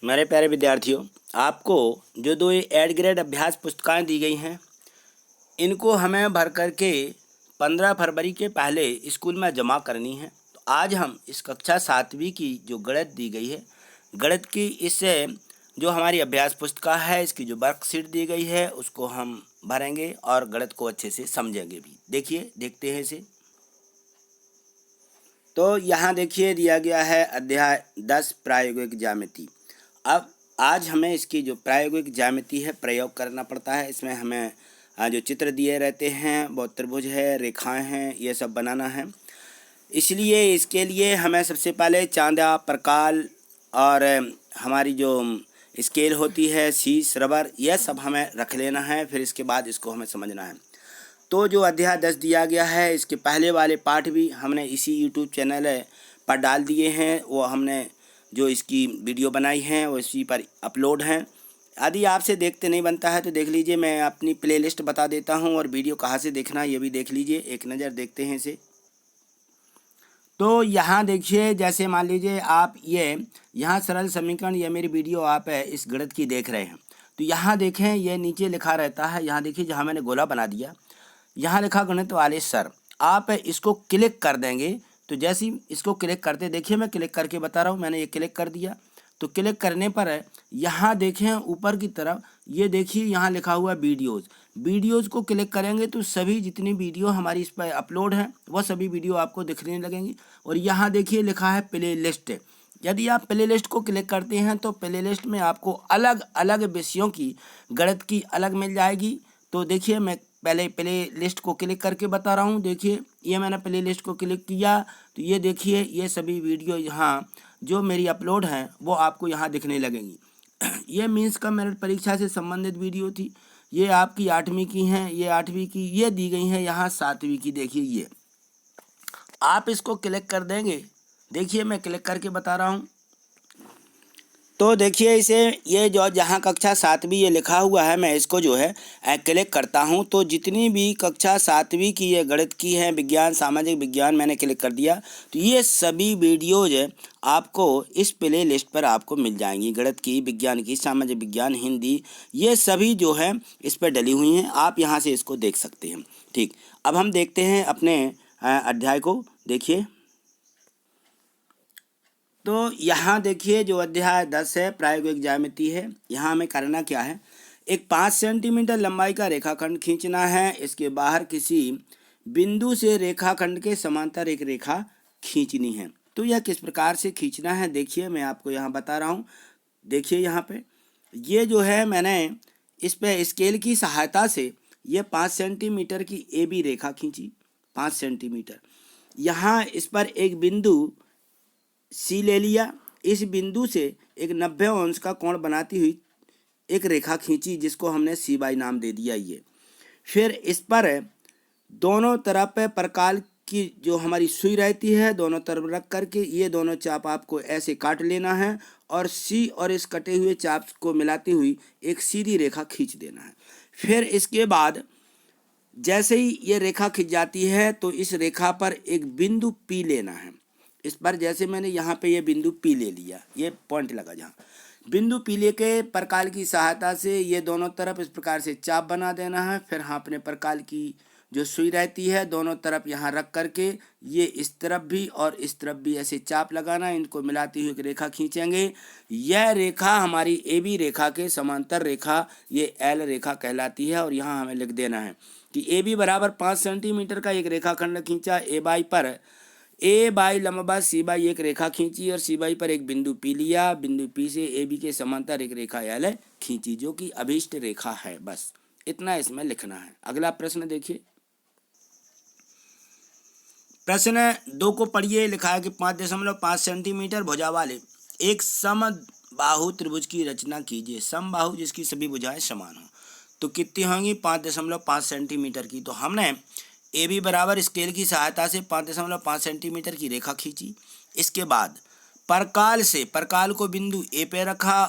मेरे प्यारे विद्यार्थियों, आपको जो दो ये एड ग्रेड अभ्यास पुस्तकें दी गई हैं, इनको हमें भर करके 15 फरवरी के पहले स्कूल में जमा करनी है। तो आज हम इस कक्षा 7वीं की जो गणित दी गई है, गणित की इससे जो हमारी अभ्यास पुस्तिका है, इसकी जो वर्कशीट दी गई है, उसको हम भरेंगे और गणित को अच्छे से समझेंगे भी। देखते हैं इसे। तो यहाँ देखिए दिया गया है अध्याय 10 प्रायोगिक ज्यामिति। अब आज हमें इसकी जो प्रायोगिक ज्यामिति है प्रयोग करना पड़ता है। इसमें हमें जो चित्र दिए रहते हैं, वो त्रिभुज है, रेखाएं हैं, ये सब बनाना है। इसलिए इसके लिए हमें सबसे पहले चांदा, प्रकाल और हमारी जो स्केल होती है, शीश, रबर, यह सब हमें रख लेना है। फिर इसके बाद इसको हमें समझना है। तो जो अध्याय 10 दिया गया है, इसके पहले वाले पाठ भी हमने इसी यूट्यूब चैनल पर डाल दिए हैं। वो हमने जो इसकी वीडियो बनाई है वो इसी पर अपलोड हैं। यदि आपसे देखते नहीं बनता है तो देख लीजिए, मैं अपनी प्लेलिस्ट बता देता हूं और वीडियो कहाँ से देखना है ये भी देख लीजिए। एक नज़र देखते हैं इसे। तो यहाँ देखिए, जैसे मान लीजिए आप यहाँ सरल समीकरण, ये मेरी वीडियो आप इस गणित की देख रहे हैं। तो यहाँ देखें, ये नीचे लिखा रहता है। यहाँ देखिए, जहाँ मैंने गोला बना दिया, यहाँ लिखा गणित वाले सर। आप इसको क्लिक कर देंगे तो जैसे ही इसको क्लिक करते, देखिए मैं क्लिक करके बता रहा हूँ, मैंने ये क्लिक कर दिया। तो क्लिक करने पर यहाँ देखें ऊपर की तरफ, ये देखिए यहाँ लिखा हुआ वीडियोज़ को क्लिक करेंगे तो सभी जितनी वीडियो हमारी इस पर अपलोड हैं वह सभी वीडियो आपको दिखने लगेंगी। और यहाँ देखिए लिखा है प्ले लिस्ट। यदि आप प्ले लिस्ट को क्लिक करते हैं तो प्ले लिस्ट में आपको अलग अलग विषयों की गणित की अलग मिल जाएगी। तो देखिए, मैं पहले प्ले लिस्ट को क्लिक करके बता रहा हूँ। देखिए, ये मैंने प्ले लिस्ट को क्लिक किया तो ये देखिए, ये सभी वीडियो यहाँ जो मेरी अपलोड हैं वो आपको यहाँ दिखने लगेंगी। ये मीन्स का मेरिट परीक्षा से संबंधित वीडियो थी। ये आपकी 8वीं की हैं, ये 8वीं की, ये दी गई हैं यहाँ 7वीं की। देखिए, ये आप इसको क्लिक कर देंगे। देखिए, मैं क्लिक करके बता रहा हूँ। तो देखिए इसे, ये जो जहाँ कक्षा 7वीं ये लिखा हुआ है, मैं इसको जो है क्लिक करता हूँ तो जितनी भी कक्षा 7वीं की ये गणित की है, विज्ञान, सामाजिक विज्ञान, मैंने क्लिक कर दिया तो ये सभी वीडियोज आपको इस प्ले लिस्ट पर आपको मिल जाएंगी। गणित की, विज्ञान की, सामाजिक विज्ञान, हिंदी, ये सभी जो है इस पर डली हुई हैं। आप यहाँ से इसको देख सकते हैं। ठीक, अब हम देखते हैं अपने अध्याय को। देखिए, तो यहाँ देखिए जो अध्याय 10 है प्रायोगिक ज्यामिति है। यहाँ हमें करना क्या है, एक 5 सेंटीमीटर लंबाई का रेखाखंड खींचना है। इसके बाहर किसी बिंदु से रेखाखंड के समांतर एक रेखा खींचनी है। तो यह किस प्रकार से खींचना है, देखिए मैं आपको यहाँ बता रहा हूँ। देखिए यहाँ पे ये जो है, मैंने इस पे स्केल की सहायता से ये 5 सेंटीमीटर की AB रेखा खींची। 5 सेंटीमीटर यहाँ इस पर एक बिंदु C ले लिया। इस बिंदु से एक 90 अंश का कोण बनाती हुई एक रेखा खींची, जिसको हमने C नाम दे दिया। ये फिर इस पर दोनों तरफ प्रकाल की जो हमारी सुई रहती है, दोनों तरफ रख करके ये दोनों चाप आपको ऐसे काट लेना है और C और इस कटे हुए चाप को मिलाती हुई एक सीधी रेखा खींच देना है। फिर इसके बाद जैसे ही ये रेखा खिंच जाती है तो इस रेखा पर एक बिंदु P लेना है। इस पर जैसे मैंने यहाँ पे ये बिंदु P ले लिया, ये पॉइंट लगा, जहाँ बिंदु P लेके प्रकाल की सहायता से ये दोनों तरफ इस प्रकार से चाप बना देना है। फिर हाँ, अपने प्रकाल की जो सुई रहती है दोनों तरफ यहाँ रख करके ये इस तरफ भी और इस तरफ भी ऐसे चाप लगाना है। इनको मिलाती हुई एक रेखा खींचेंगे। यह रेखा हमारी AB रेखा के समांतर रेखा, ये L रेखा कहलाती है। और यहाँ हमें लिख देना है कि AB बराबर 5 सेंटीमीटर का एक रेखाखंड खींचा। A बाई लंबा C बाई एक रेखा खींची और C बाई पर एक बिंदु P लिया। बिंदु P से AB के समांतर एक रेखा L खींची, जो कि अभीष्ट रेखा है। बस इतना इसमें लिखना है। अगला प्रश्न देखिए, प्रश्न 2 को पढ़िए। लिखा है कि 5.5 सेंटीमीटर भुजा वाले एक समबाहु त्रिभुज की रचना कीजिए। समबाहु जिसकी सभी भुजाएं समान हो, तो कितनी होंगी, 5.5 सेंटीमीटर की। तो हमने AB बराबर स्केल की सहायता से 5.5 सेंटीमीटर की रेखा खींची। इसके बाद प्रकाल को बिंदु A पे रखा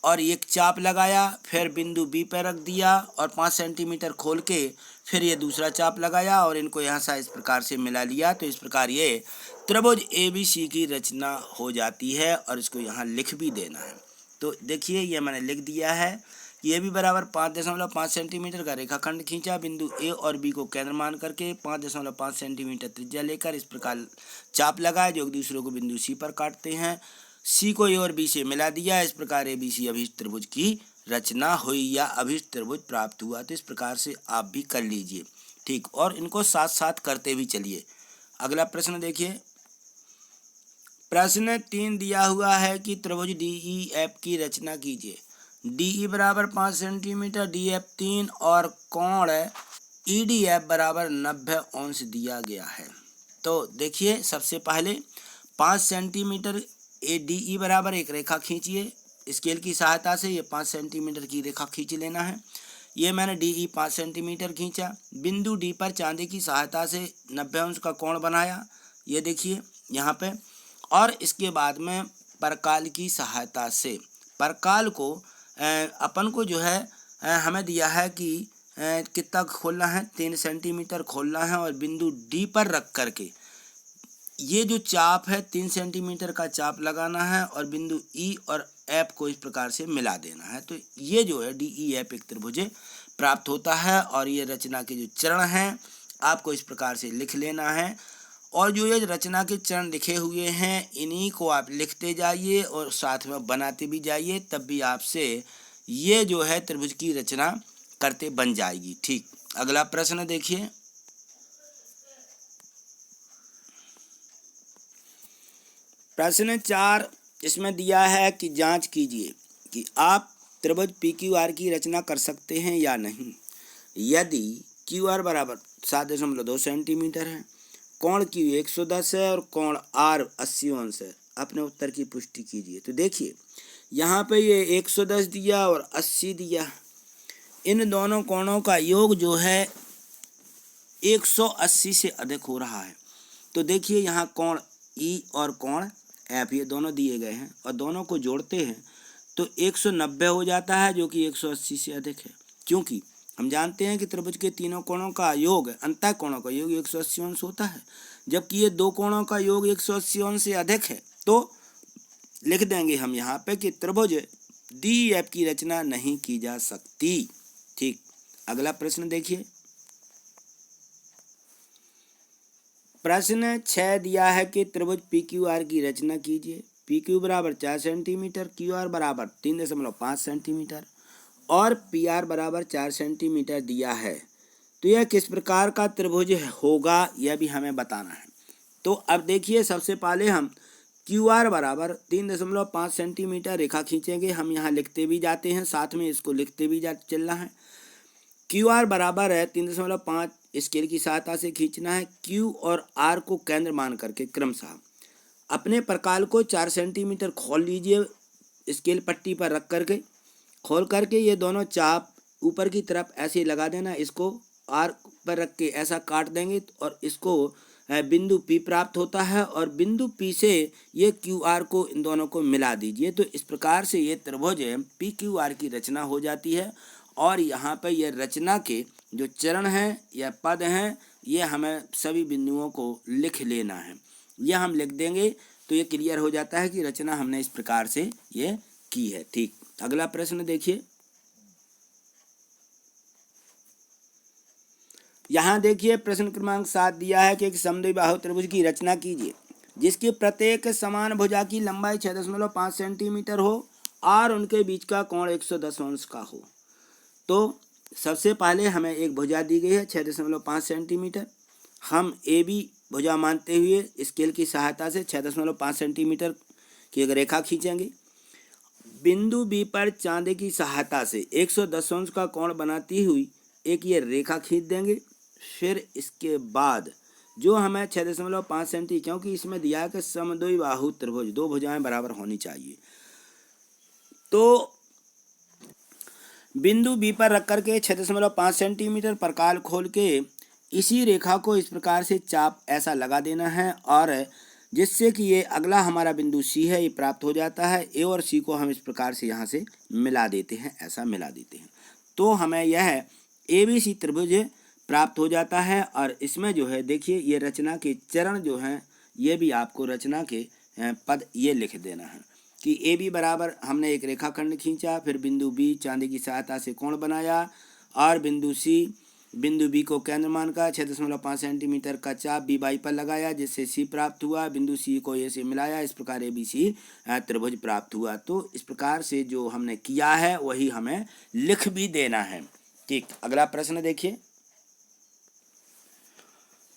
और एक चाप लगाया। फिर बिंदु B पे रख दिया और 5 सेंटीमीटर खोल के फिर ये दूसरा चाप लगाया और इनको यहाँ से इस प्रकार से मिला लिया। तो इस प्रकार ये त्रिभुज ABC की रचना हो जाती है और इसको यहाँ लिख भी देना है। तो देखिए ये मैंने लिख दिया है। ये भी बराबर 5.5 सेंटीमीटर का रेखाखंड खींचा, बिंदु ए और बी को केंद्र मान करके 5.5 सेंटीमीटर त्रिज्या लेकर इस प्रकार चाप लगाए जो एक दूसरे को बिंदु सी पर काटते हैं। सी को ए और बी से मिला दिया, इस प्रकार ए बी सी अभिष्ट त्रिभुज की रचना हुई या अभिष्ट त्रिभुज प्राप्त हुआ। तो इस प्रकार से आप भी कर लीजिए, ठीक, और इनको साथ साथ करते भी चलिए। अगला प्रश्न देखिए, प्रश्न 3 दिया हुआ है कि त्रिभुज डी ई एफ की रचना कीजिए। डी ई बराबर 5 सेंटीमीटर, डी एफ 3 और कोण ई डी एफ बराबर 90 अंश दिया गया है। तो देखिए सबसे पहले 5 सेंटीमीटर ए डी ई बराबर एक रेखा खींचिए, स्केल की सहायता से ये 5 सेंटीमीटर की रेखा खींच लेना है। ये मैंने डी ई 5 सेंटीमीटर खींचा, बिंदु डी पर चांदी की सहायता से 90 अंश का कोण बनाया, ये देखिए यहाँ पे। और इसके बाद में परकाल की सहायता से, परकाल को अपन को जो है हमें दिया है कि कितना खोलना है, 3 सेंटीमीटर खोलना है और बिंदु डी पर रख करके ये जो चाप है 3 सेंटीमीटर का चाप लगाना है और बिंदु ई और एफ को इस प्रकार से मिला देना है। तो ये जो है डी ई एफ एक त्रिभुज प्राप्त होता है। और ये रचना के जो चरण हैं आपको इस प्रकार से लिख लेना है। और जो ये रचना के चरण लिखे हुए हैं इन्हीं को आप लिखते जाइए और साथ में बनाते भी जाइए, तब भी आपसे ये जो है त्रिभुज की रचना करते बन जाएगी, ठीक। अगला प्रश्न देखिए, प्रश्न 4 इसमें दिया है कि जांच कीजिए कि आप त्रिभुज पी क्यू आर की रचना कर सकते हैं या नहीं। यदि क्यू आर बराबर 7.2 सेंटीमीटर है, कोण क्यू 110 है और कोण आर 80 अंश है, अपने उत्तर की पुष्टि कीजिए। तो देखिए यहाँ पे ये 110 दिया और 80 दिया, इन दोनों कोणों का योग जो है 180 से अधिक हो रहा है। तो देखिए यहाँ कोण ई और कोण एफ ये दोनों दिए गए हैं और दोनों को जोड़ते हैं तो 190 हो जाता है, जो कि 180 से अधिक है। क्योंकि हम जानते हैं कि त्रिभुज के तीनों कोणों का योग, अंतः कोणों का योग 180 अंश होता है, जबकि ये दो कोणों का योग 180 अंश से अधिक है। तो लिख देंगे हम यहाँ पे कि त्रिभुज डी एफ की रचना नहीं की जा सकती, ठीक। अगला प्रश्न देखिए, प्रश्न 6 दिया है कि त्रिभुज पी क्यू आर की रचना कीजिए। पी क्यू बराबर 4 सेंटीमीटर, क्यू आर बराबर 3.5 सेंटीमीटर और पी आर बराबर 4 सेंटीमीटर दिया है। तो यह किस प्रकार का त्रिभुज होगा यह भी हमें बताना है। तो अब देखिए सबसे पहले हम क्यू आर बराबर 3.5 सेंटीमीटर रेखा खींचेंगे। हम यहाँ लिखते भी जाते हैं, साथ में इसको लिखते भी चलना है। क्यू आर बराबर है 3.5 स्केल की सहायता से खींचना है। क्यू और आर को केंद्र मान करके क्रमशः अपने परकाल को 4 सेंटीमीटर खोल लीजिए, स्केल पट्टी पर रख करके खोल करके ये दोनों चाप ऊपर की तरफ ऐसे लगा देना, इसको आर पर रख के ऐसा काट देंगे और इसको बिंदु पी प्राप्त होता है और बिंदु पी से ये क्यू आर को इन दोनों को मिला दीजिए। तो इस प्रकार से ये त्रिभुज पी क्यू आर की रचना हो जाती है। और यहाँ पर यह रचना के जो चरण हैं या पद हैं ये हमें सभी बिंदुओं को लिख लेना है। यह हम लिख देंगे तो ये क्लियर हो जाता है कि रचना हमने इस प्रकार से ये की है, ठीक। अगला प्रश्न देखिए, यहाँ देखिए प्रश्न क्रमांक 7 दिया है कि एक समद्विबाहु त्रिभुज की रचना कीजिए जिसकी प्रत्येक समान भुजा की लंबाई 6.5 सेंटीमीटर हो और उनके बीच का कोण 110 अंश का हो। तो सबसे पहले हमें एक भुजा दी गई है 6.5 सेंटीमीटर। हम ए बी भुजा मानते हुए स्केल की सहायता से 6.5 सेंटीमीटर की एक रेखा खींचेंगे। बिंदु बी पर चांदी की सहायता से 110 अंश का कोण बनाती हुई एक ये रेखा खींच देंगे। फिर इसके बाद जो हमें 6.5 सेंटी, क्योंकि इसमें दिया है कि समद्विबाहु त्रिभुज, दो भुजाएं बराबर होनी चाहिए, तो बिंदु बी पर रख करके 6.5 सेंटीमीटर परकाल खोल के इसी रेखा को इस प्रकार से चाप ऐसा लगा देना है और जिससे कि ये अगला हमारा बिंदु सी है ये प्राप्त हो जाता है। ए और सी को हम इस प्रकार से यहाँ से मिला देते हैं, ऐसा मिला देते हैं तो हमें यह ए बी सी त्रिभुज प्राप्त हो जाता है। और इसमें जो है देखिए ये रचना के चरण जो हैं ये भी आपको रचना के पद ये लिख देना है। कि ए बी बराबर हमने एक रेखाखंड खींचा, फिर बिंदु बी चांदी की सहायता से कोण बनाया, और बिंदु सी बिंदु बी को केंद्र मानकर 6.5 सेंटीमीटर का चाप बी बाई पर लगाया, जिससे सी प्राप्त हुआ। बिंदु सी को ए से मिलाया, इस प्रकार ए बी सी त्रिभुज प्राप्त हुआ। तो इस प्रकार से जो हमने किया है वही हमें लिख भी देना है। ठीक, अगला प्रश्न देखिए।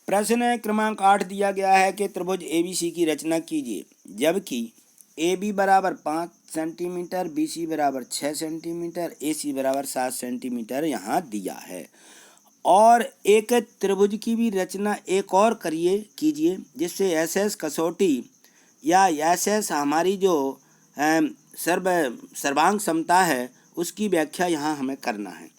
प्रश्न क्रमांक 8 दिया गया है कि त्रिभुज एबीसी की रचना कीजिए, जबकि ए बी बराबर 5 सेंटीमीटर, बी सी बराबर 6 सेंटीमीटर, ए सी बराबर 7 सेंटीमीटर यहाँ दिया है। और एक त्रिभुज की भी रचना एक और कीजिए, जिससे एस एस कसौटी या एस एस हमारी जो सर्वांग समता है उसकी व्याख्या यहाँ हमें करना है।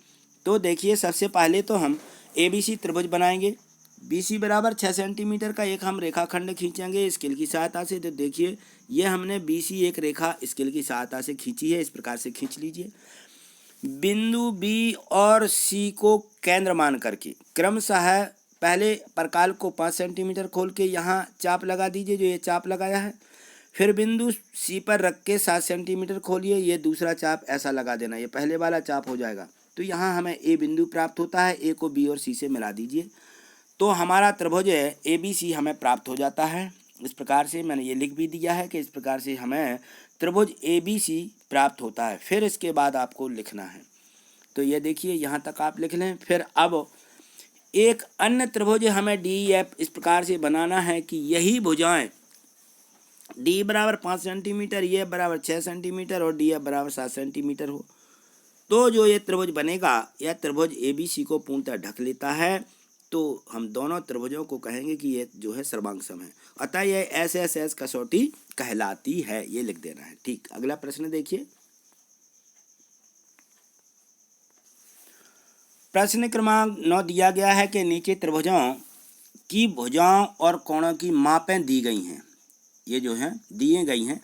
तो देखिए, सबसे पहले तो हम ए बी सी त्रिभुज बनाएंगे। बी सी बराबर 6 सेंटीमीटर का एक हम रेखाखंड खींचेंगे स्केल की सहायता से। तो देखिए, ये हमने बी सी एक रेखा स्केल की सहायता से खींची है, इस प्रकार से खींच लीजिए। बिंदु बी और सी को केंद्र मान करके क्रमशः पहले परकाल को 5 सेंटीमीटर खोल के यहाँ चाप लगा दीजिए, जो ये चाप लगाया है। फिर बिंदु सी पर रख के 7 सेंटीमीटर खोलिए, ये दूसरा चाप ऐसा लगा देना, ये पहले वाला चाप हो जाएगा। तो यहाँ हमें ए बिंदु प्राप्त होता है, ए को बी और सी से मिला दीजिए, तो हमारा त्रिभुज ए बी सी हमें प्राप्त हो जाता है। इस प्रकार से मैंने ये लिख भी दिया है कि इस प्रकार से हमें त्रिभुज ए बी सी प्राप्त होता है। फिर इसके बाद आपको लिखना है, तो ये देखिए यहाँ तक आप लिख लें। फिर अब एक अन्य त्रिभुज हमें डी एफ इस प्रकार से बनाना है कि यही भुजाएं डी बराबर 5 सेंटीमीटर, ये बराबर 6 सेंटीमीटर और डी एफ बराबर 7 सेंटीमीटर हो। तो जो ये त्रिभुज बनेगा, यह त्रिभुज ए बी सी को पूर्णतः ढक लेता है। तो हम दोनों त्रिभुजों को कहेंगे कि ये जो है सर्वांग सम है, अतः ये एस एस एस कसौटी कहलाती है, ये लिख देना है। ठीक, अगला प्रश्न देखिए। प्रश्न क्रमांक 9 दिया गया है कि नीचे त्रिभुजों की भुजाओं और कोणों की मापें दी गई हैं, ये जो हैं दिए गई हैं,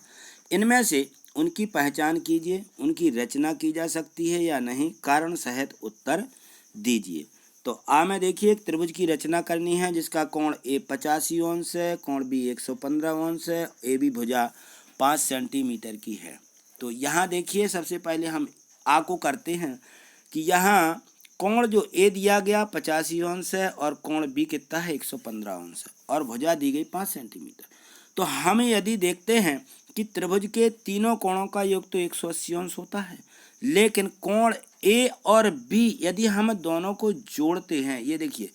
इनमें से उनकी पहचान कीजिए, उनकी रचना की जा सकती है या नहीं, कारण सहित उत्तर दीजिए। तो आ में देखिए, एक त्रिभुज की रचना करनी है जिसका कोण ए 85 अंश है, कोण बी 115 अंश है, ए बी भुजा 5 सेंटीमीटर की है। तो यहाँ देखिए, सबसे पहले हम आ को करते हैं कि यहाँ कोण जो ए दिया गया 85 अंश है और कोण बी कितना है 115 अंश है, और भुजा दी गई 5 सेंटीमीटर। तो हम यदि देखते हैं कि त्रिभुज के तीनों कोणों का योग तो 180 अंश होता है, लेकिन कोण ए और बी यदि हम दोनों को जोड़ते हैं, ये देखिए,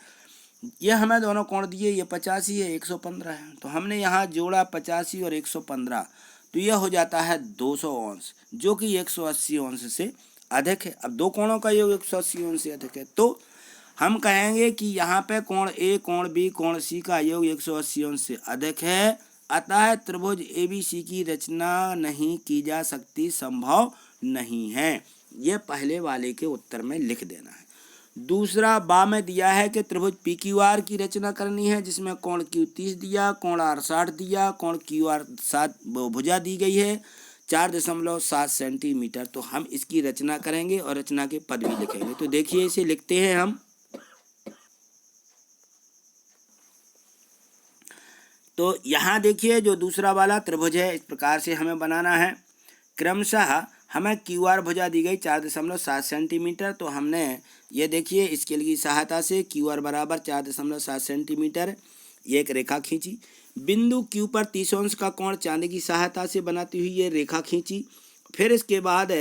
ये हमें दोनों कोण दिए, ये 85 है 115 है, तो हमने यहाँ जोड़ा 85 और 115, तो यह हो जाता है 200 अंश, जो कि 180 अंश से अधिक है। अब दो कोणों का योग 180 अंश से अधिक है, तो हम कहेंगे कि यहाँ पे कोण ए, कोण बी, कोण सी का योग 180 अंश से अधिक है, अतः त्रिभुज ए बी सी की रचना नहीं की जा सकती, संभव नहीं है। यह पहले वाले के उत्तर में लिख देना है। दूसरा बा में दिया है कि त्रिभुज पी क्यू आर की रचना करनी है, जिसमें कोण क्यू 30 दिया, कोण आर 60 दिया, कोण क्यू आर 7 भुजा दी गई है 4.7 सेंटीमीटर। तो हम इसकी रचना करेंगे और रचना के पद भी लिखेंगे। तो देखिए, इसे लिखते हैं हम। तो यहाँ देखिए, जो दूसरा वाला त्रिभुज है इस प्रकार से हमें बनाना है। क्रमशः हमें क्यू आर भुजा दी गई 4.7 सेंटीमीटर, तो हमने ये देखिए स्केल की सहायता से क्यू आर बराबर 4.7 सेंटीमीटर ये एक रेखा खींची। बिंदु क्यू पर 30 अंश का कोण चांदी की सहायता से बनाती हुई ये रेखा खींची। फिर इसके बाद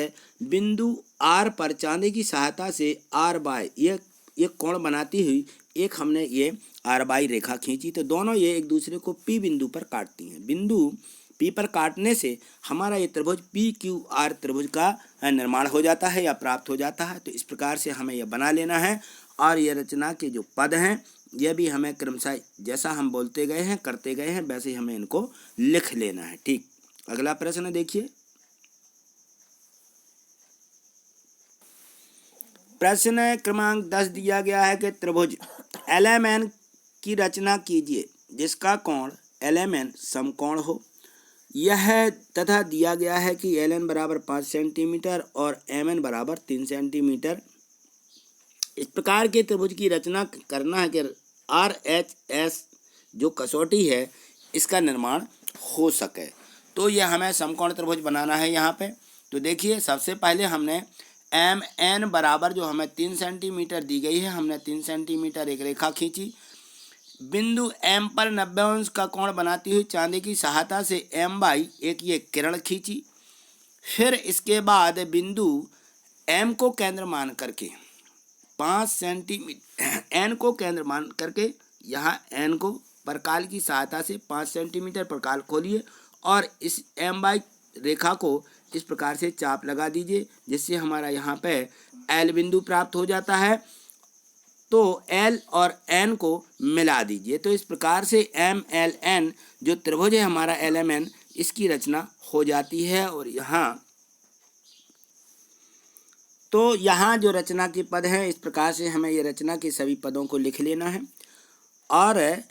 बिंदु आर पर चांदी की सहायता से आर बाय ये कोण बनाती हुई एक हमने ये आर बाई रेखा खींची। तो दोनों ये एक दूसरे को पी बिंदु पर काटती हैं। बिंदु पी पर काटने से हमारा ये त्रिभुज पी क्यू आर त्रिभुज का निर्माण हो जाता है या प्राप्त हो जाता है। तो इस प्रकार से हमें यह बना लेना है, और ये रचना के जो पद हैं यह भी हमें क्रमशः जैसा हम बोलते गए हैं करते गए हैं वैसे ही हमें इनको लिख लेना है। ठीक, अगला प्रश्न देखिए। प्रश्न क्रमांक 10 दिया गया है कि त्रिभुज LMN की रचना कीजिए जिसका कोण LMN समकोण हो। यह तथा दिया गया है कि LN बराबर 5 सेंटीमीटर और MN बराबर 3 सेंटीमीटर। इस प्रकार के त्रिभुज की रचना करना है कि RHS जो कसौटी है इसका निर्माण हो सके। तो ये हमें समकोण त्रिभुज बनाना है यहाँ पे। तो देखिए सबसे पहले हमने एम एन बराबर जो हमें 3 सेंटीमीटर दी गई है, हमने 3 सेंटीमीटर एक रेखा खींची। बिंदु एम पर 90 अंश का कोण बनाती हुई चांदी की सहायता से एम बाई एक ये किरण खींची। फिर इसके बाद बिंदु एम को केंद्र मान करके 5 सेंटीमीटर एन को केंद्र मान करके यहाँ एन को प्रकाल की सहायता से 5 सेंटीमीटर प्रकाल खोलिए और इस एम बाई रेखा को इस प्रकार से चाप लगा दीजिए, जिससे हमारा यहाँ पे एल बिंदु प्राप्त हो जाता है। तो एल और एन को मिला दीजिए, तो इस प्रकार से एम एल एन जो त्रिभुज है हमारा एल एम एन, इसकी रचना हो जाती है। और यहाँ जो रचना के पद हैं, इस प्रकार से हमें ये रचना के सभी पदों को लिख लेना है और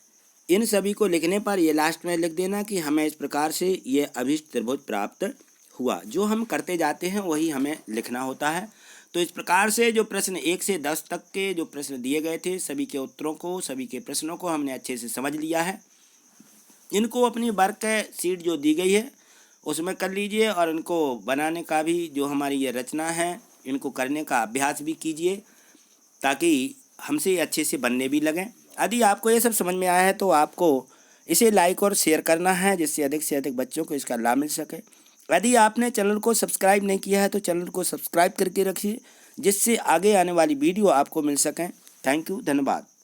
इन सभी को लिखने पर ये लास्ट में लिख देना कि हमें इस प्रकार से ये अभीष्ट त्रिभुज प्राप्त हुआ। जो हम करते जाते हैं वही हमें लिखना होता है। तो इस प्रकार से जो प्रश्न 1 से 10 तक के जो प्रश्न दिए गए थे, सभी के उत्तरों को, सभी के प्रश्नों को हमने अच्छे से समझ लिया है। इनको अपनी वर्क शीट जो दी गई है उसमें कर लीजिए और इनको बनाने का भी जो हमारी ये रचना है, इनको करने का अभ्यास भी कीजिए ताकि हमसे अच्छे से बनने भी लगें। यदि आपको ये सब समझ में आया है तो आपको इसे लाइक और शेयर करना है, जिससे अधिक बच्चों को इसका लाभ मिल सके। यदि आपने चैनल को सब्सक्राइब नहीं किया है तो चैनल को सब्सक्राइब करके रखिए, जिससे आगे आने वाली वीडियो आपको मिल सकें। थैंक यू, धन्यवाद।